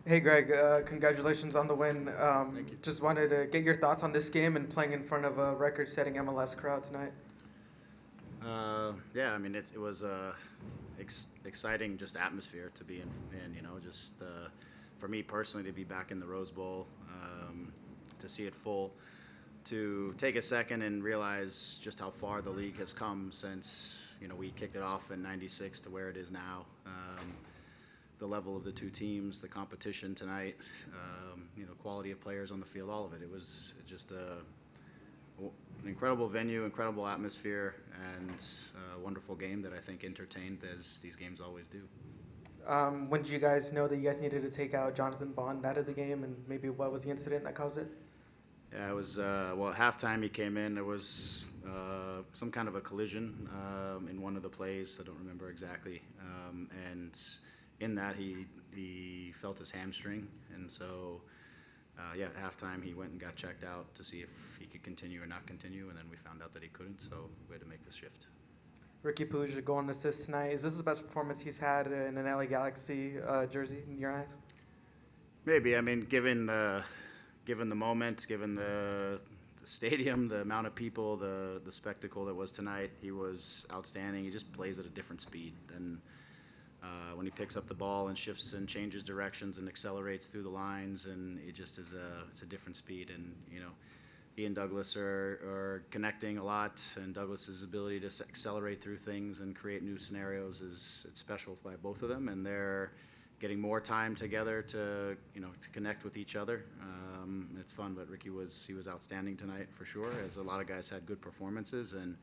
Hey Greg, congratulations on the win. Thank you. Just wanted to get your thoughts on this game and playing in front of a record-setting MLS crowd tonight. Yeah, I mean it was a exciting just atmosphere to be in. Just for me personally to be back in the Rose Bowl, to see it full, to take a second and realize just how far the league has come since we kicked it off in '96 to where it is now. The level of the two teams, the competition tonight, quality of players on the field, all of it. It was just an incredible venue, incredible atmosphere, and a wonderful game that I think entertained as these games always do. When did you guys know that you guys needed to take out Jonathan Bond out of the game, and maybe what was the incident that caused it? Yeah, it was, at halftime he came in. There was some kind of a collision in one of the plays. I don't remember exactly. And in that, he felt his hamstring. And so, at halftime, he went and got checked out to see if he could continue or not continue. And then we found out that he couldn't, so we had to make the shift. Ricky Puig, goal and assist tonight. Is this the best performance he's had in an LA Galaxy jersey in your eyes? Maybe. I mean, given the moment, given the stadium, the amount of people, the spectacle that was tonight, he was outstanding. He just plays at a different speed than when he picks up the ball and shifts and changes directions and accelerates through the lines, and it just is it's a different speed. And he and Douglas are connecting a lot, and Douglas's ability to accelerate through things and create new scenarios it's special by both of them, and they're getting more time together to connect with each other. It's fun, but Ricky was outstanding tonight for sure, as a lot of guys had good performances, and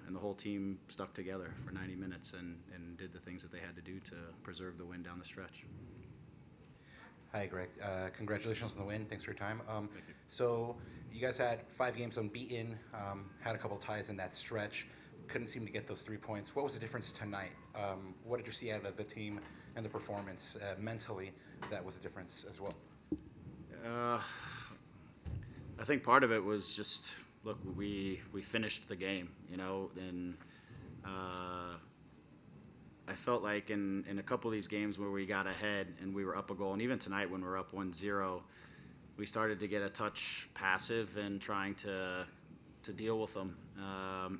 and the whole team stuck together for 90 minutes and did the things that they had to do to preserve the win down the stretch. Hi, Greg. Congratulations on the win. Thanks for your time. Thank you. So you guys had 5 games unbeaten, had a couple ties in that stretch, couldn't seem to get those 3 points. What was the difference tonight? What did you see out of the team and the performance mentally that was a difference as well? I think part of it was just, look, we finished the game, and I felt like in a couple of these games where we got ahead and we were up a goal, and even tonight when we're up 1-0, we started to get a touch passive and trying to deal with them.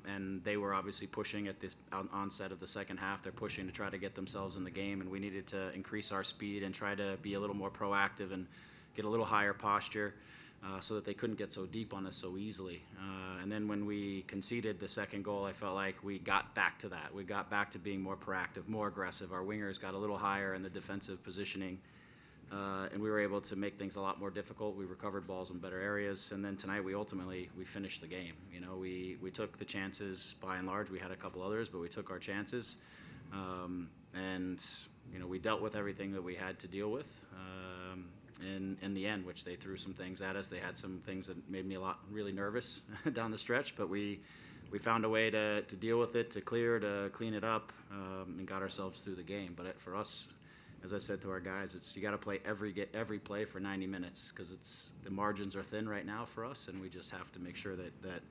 And they were obviously pushing at this onset of the second half. They're pushing to try to get themselves in the game, and we needed to increase our speed and try to be a little more proactive and get a little higher posture so that they couldn't get so deep on us so easily. And then when we conceded the second goal, I felt like we got back to that. We got back to being more proactive, more aggressive. Our wingers got a little higher in the defensive positioning, and we were able to make things a lot more difficult. We recovered balls in better areas, and then tonight we finished the game. We took the chances by and large. We had a couple others, but we took our chances, and we dealt with everything that we had to deal with. In the end, which they threw some things at us. They had some things that made me really nervous down the stretch, but we found a way to deal with it, to clean it up, and got ourselves through the game. But for us, as I said to our guys, you got to play every play for 90 minutes because the margins are thin right now for us, and we just have to make sure that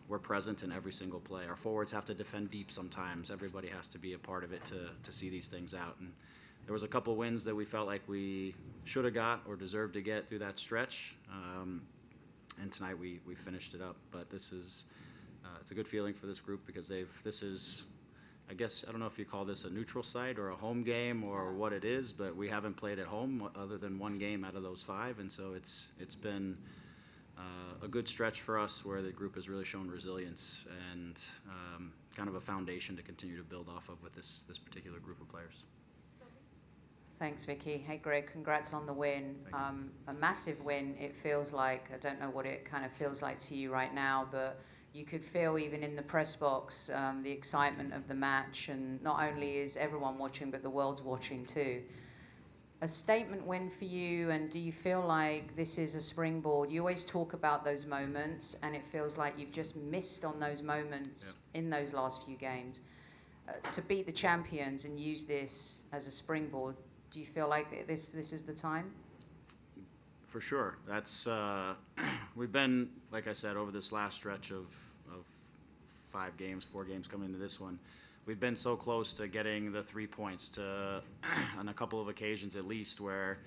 we're present in every single play. Our forwards have to defend deep sometimes. Everybody has to be a part of it to see these things out. And there was a couple wins that we felt like we should have got or deserved to get through that stretch, and tonight we finished it up. But this is it's a good feeling for this group because this is, I guess, I don't know if you call this a neutral site or a home game or what it is, but we haven't played at home other than one game out of those 5, and so it's been a good stretch for us where the group has really shown resilience and kind of a foundation to continue to build off of with this particular group of players. Thanks, Vicky. Hey, Greg, congrats on the win. A massive win, it feels like. I don't know what it kind of feels like to you right now, but you could feel even in the press box the excitement of the match, and not only is everyone watching, but the world's watching too. A statement win for you, and do you feel like this is a springboard? You always talk about those moments, and it feels like you've just missed on those moments in those last few games. To beat the champions and use this as a springboard, do you feel like this is the time? For sure. That's we've been, like I said, over this last stretch of 4 games coming into this one, we've been so close to getting the 3 points to on a couple of occasions at least where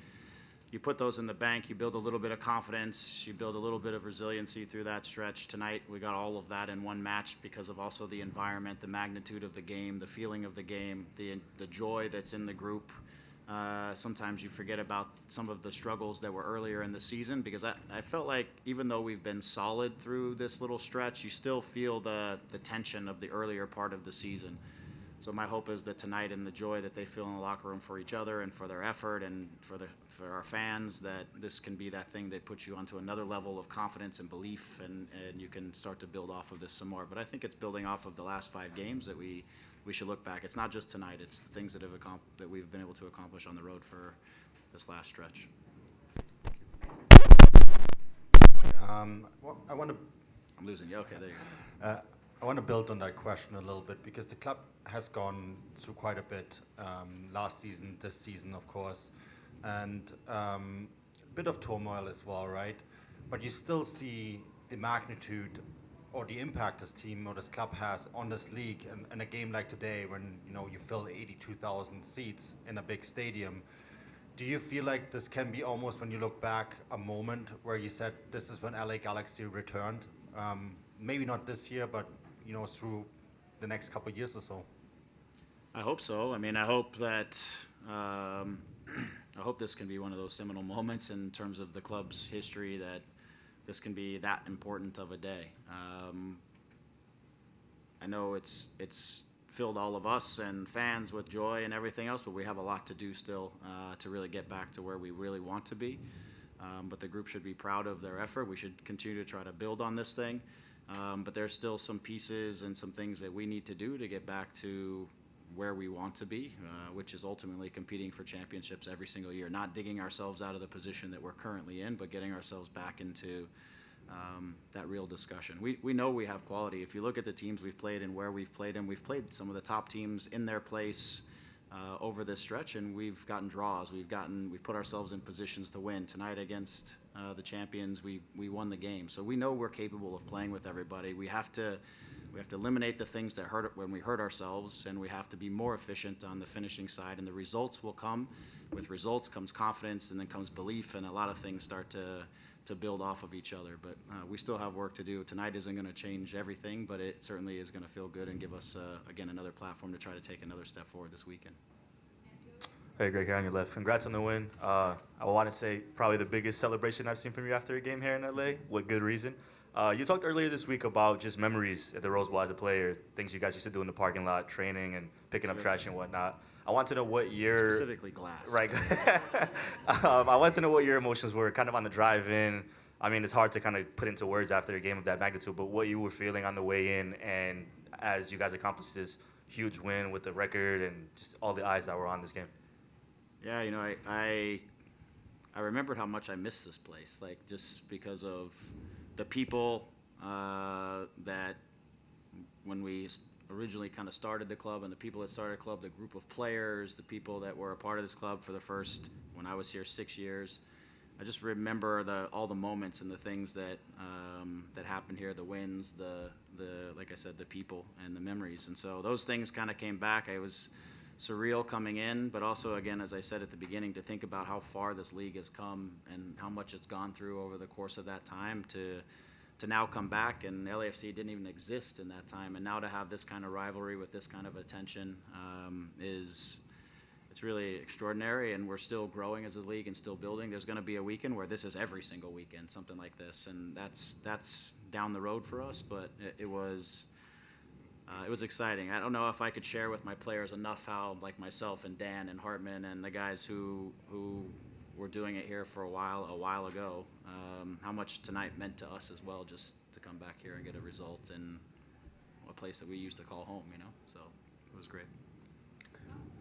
you put those in the bank, you build a little bit of confidence, you build a little bit of resiliency through that stretch. Tonight, we got all of that in one match because of also the environment, the magnitude of the game, the feeling of the game, the joy that's in the group. Sometimes you forget about some of the struggles that were earlier in the season because I felt like even though we've been solid through this little stretch, you still feel the tension of the earlier part of the season. So my hope is that tonight and the joy that they feel in the locker room for each other and for their effort and for our fans, that this can be that thing that puts you onto another level of confidence and belief, and you can start to build off of this some more. But I think it's building off of the last 5 games that we should look back. It's not just tonight; it's the things that we've been able to accomplish on the road for this last stretch. I want to. I'm losing you. Okay, there you go. I want to build on that question a little bit because the club has gone through quite a bit last season, this season, of course, and a bit of turmoil as well, right? But you still see the magnitude or the impact this team or this club has on this league, and a game like today when you fill 82,000 seats in a big stadium. Do you feel like this can be almost, when you look back, a moment where you said this is when LA Galaxy returned? Maybe not this year, but through the next couple of years or so. I hope so. I mean, I hope that I hope this can be one of those seminal moments in terms of the club's history, that this can be that important of a day. I know it's filled all of us and fans with joy and everything else, but we have a lot to do still to really get back to where we really want to be. But the group should be proud of their effort. We should continue to try to build on this thing. But there's still some pieces and some things that we need to do to get back to where we want to be, which is ultimately competing for championships every single year, not digging ourselves out of the position that we're currently in, but getting ourselves back into that real discussion. We know we have quality. If you look at the teams we've played and where we've played, and we've played some of the top teams in their place over this stretch, and we've gotten draws. We've put ourselves in positions to win. Tonight against the champions, we won the game. So we know we're capable of playing with everybody. We have to eliminate the things that hurt when we hurt ourselves, and we have to be more efficient on the finishing side. And the results will come. With results comes confidence, and then comes belief, and a lot of things start to build off of each other. But we still have work to do. Tonight isn't going to change everything, but it certainly is going to feel good and give us, again, another platform to try to take another step forward this weekend. Hey, Greg, here on your left. Congrats on the win. I want to say probably the biggest celebration I've seen from you after a game here in LA, with good reason. You talked earlier this week about just memories at the Rose Bowl as a player, things you guys used to do in the parking lot, training and picking up trash and whatnot. I want to know what your... Specifically glass. Right. I want to know what your emotions were kind of on the drive-in. I mean, it's hard to kind of put into words after a game of that magnitude, but what you were feeling on the way in and as you guys accomplished this huge win with the record and just all the eyes that were on this game. Yeah, I remembered how much I missed this place, like just because of the people that when we originally kind of started the club, and the people that started the club, the group of players, the people that were a part of this club for the first, when I was here, 6 years. I just remember all the moments and the things that happened here, the wins, the like I said, the people and the memories. And so those things kind of came back. It was surreal coming in, but also, again, as I said at the beginning, to think about how far this league has come and how much it's gone through over the course of that time to now come back, and LAFC didn't even exist in that time, and now to have this kind of rivalry with this kind of attention it's really extraordinary, and we're still growing as a league and still building. There's going to be a weekend where this is every single weekend, something like this, and that's down the road for us, but it was exciting. I don't know if I could share with my players enough how, like myself and Dan and Hartman and the guys who were doing it here for a while ago, how much tonight meant to us as well, just to come back here and get a result in a place that we used to call home, so it was great.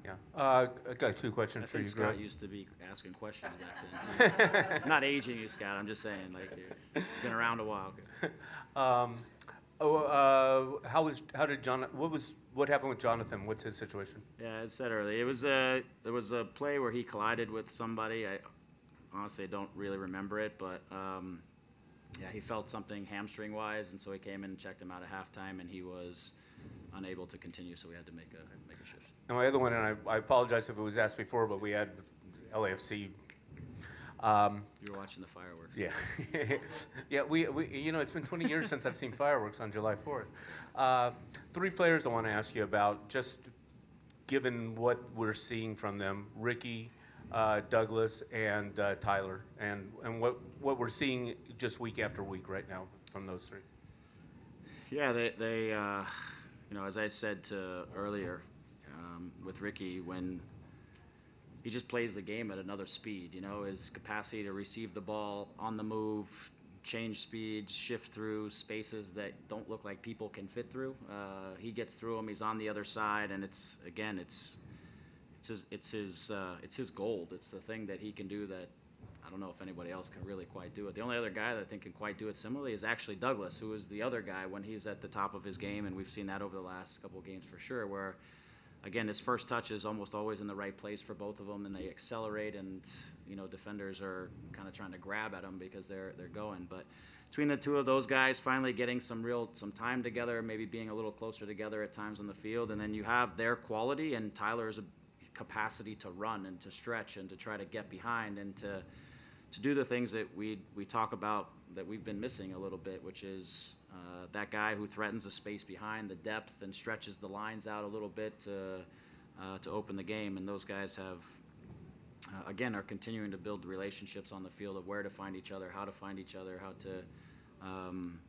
Yeah. I got 2 questions I for think you, Scott Greg. used to be asking questions back then, too. I'm not aging you, Scott. I'm just saying, like, you've been around a while. What happened with Jonathan? What's his situation? Yeah, as said earlier, there was a play where he collided with somebody. I honestly don't really remember it, but he felt something hamstring-wise, and so he came in and checked him out at halftime, and he was unable to continue, so we had to make a shift. And my other one, and I apologize if it was asked before, but we had LAFC. You were watching the fireworks. Yeah, yeah. We it's been 20 years since I've seen fireworks on July 4th. 3 players I want to ask you about, just given what we're seeing from them: Ricky, Douglas, and Tyler, and what we're seeing just week after week right now from those 3. Yeah, they as I said earlier with Ricky, when he just plays the game at another speed, his capacity to receive the ball on the move, change speeds, shift through spaces that don't look like people can fit through. He gets through them. He's on the other side, and it's his gold. It's the thing that he can do that I don't know if anybody else can really quite do it. The only other guy that I think can quite do it similarly is actually Douglas, who is the other guy when he's at the top of his game, and we've seen that over the last couple of games for sure, where, again, his first touch is almost always in the right place for both of them, and they accelerate, and defenders are kind of trying to grab at them because they're going. But between the two of those guys finally getting some time together, maybe being a little closer together at times on the field, and then you have their quality and Tyler's capacity to run and to stretch and to try to get behind and to do the things that we talk about that we've been missing a little bit, which is that guy who threatens the space behind, the depth, and stretches the lines out a little bit to open the game. And those guys have, again, are continuing to build relationships on the field of where to find each other, how to find each other,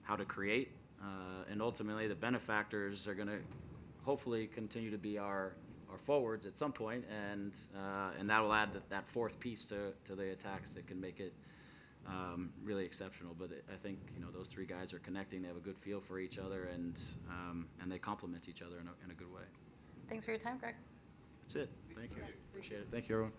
how to create. And ultimately, the benefactors are going to hopefully continue to be our forwards at some point, and that will add that fourth piece to the attacks that can make it really exceptional. But I think those 3 guys are connecting. They have a good feel for each other, and they complement each other in a good way. Thanks for your time, Greg. That's it. Thank you. Appreciate it. Thank you, everyone.